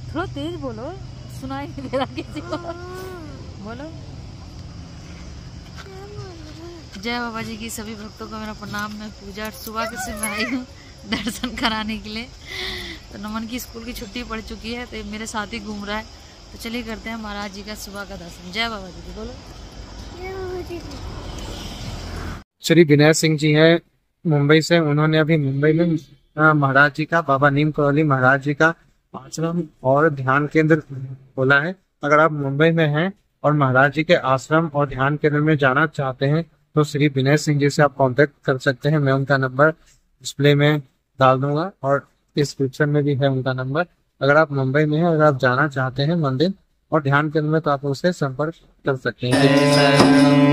थोड़ा तेज बोलो, सुनाई नहीं दे रहा किसी को। बोलो। जय बाबा जी की सभी भक्तों को मेरा प्रणाम। मैं पूजा सुबह के से आई हूँ दर्शन कराने के लिए। तो नमन की स्कूल की छुट्टी पड़ चुकी है, तो मेरे साथ ही घूम रहा है। तो चलिए करते हैं महाराज जी का सुबह का दर्शन। जय बाबा जी की। बोलो। जय बाबा जी की। श्री विनय सिंह जी हैं मुंबई से। उन्होंने अभी मुंबई में महाराज जी का, बाबा नीम करौली महाराज जी का आश्रम और ध्यान केंद्र खोला है। अगर आप मुंबई में हैं और महाराज जी के आश्रम और ध्यान केंद्र में जाना चाहते हैं तो श्री विनय सिंह जी से आप कांटेक्ट कर सकते हैं। मैं उनका नंबर डिस्प्ले में डाल दूंगा और डिस्क्रिप्शन में भी है उनका नंबर। अगर आप मुंबई में हैं, अगर आप जाना चाहते हैं मंदिर और ध्यान केंद्र में, तो आप उससे संपर्क कर सकते हैं।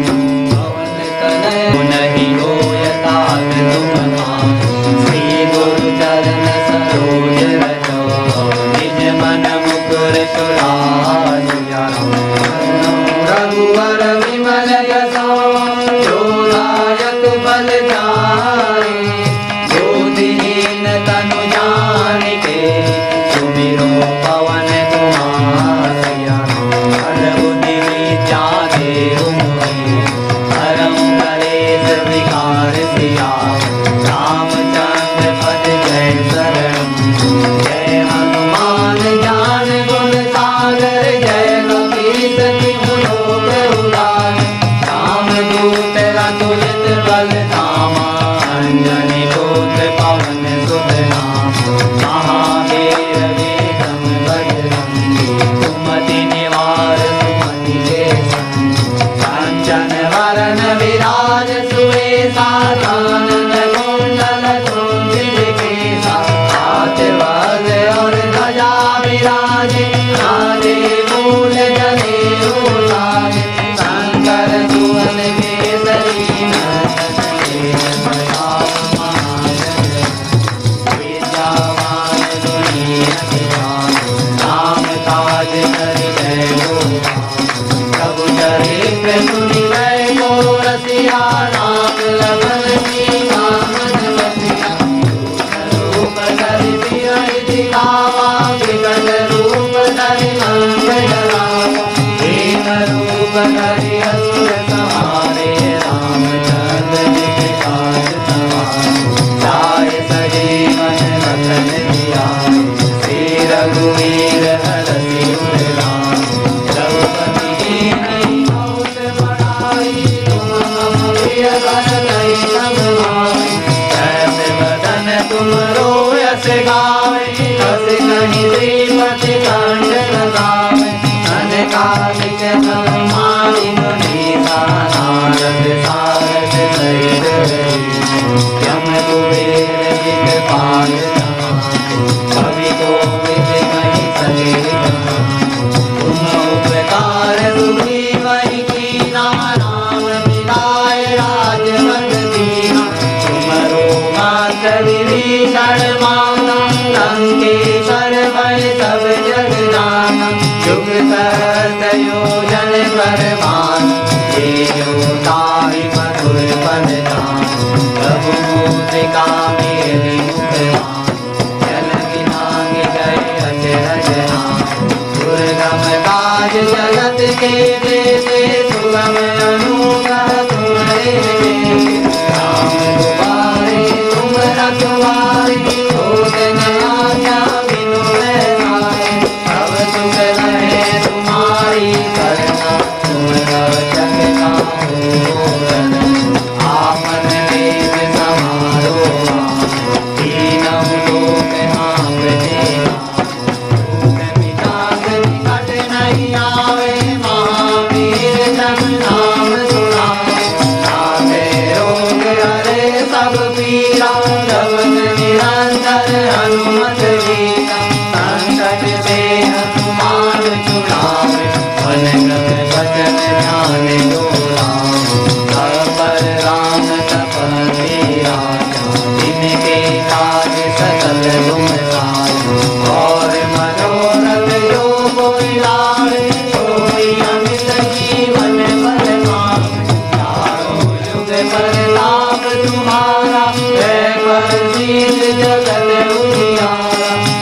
जगत उजियारा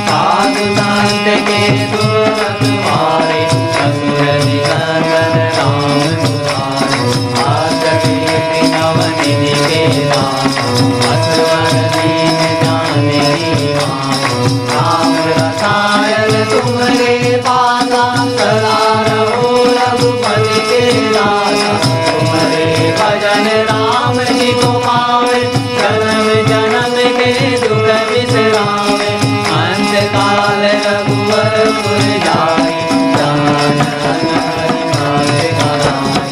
साधु संत दुष्ट के दुर्गत मारे, असुर निकंदन राम दुलारे। आस कीर्ति नवनिधि के दाता, असवर दीन जानकी माता। राम रसायन तुम्हारे पासा, सदा रहो रघुपति के दासा। तुम्हारे भजन राम जी को पावे, जन्म जन्म के दुख विसरावे। अंत काल रघुवर पुर जाई, जहाँ जन हरि भक्त कहाई।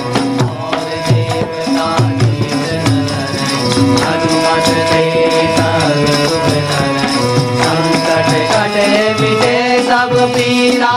और देवता कीर्तन धरई, हनुमत से सर्व सुख करई। संकट कटे मिटे सब पीरा,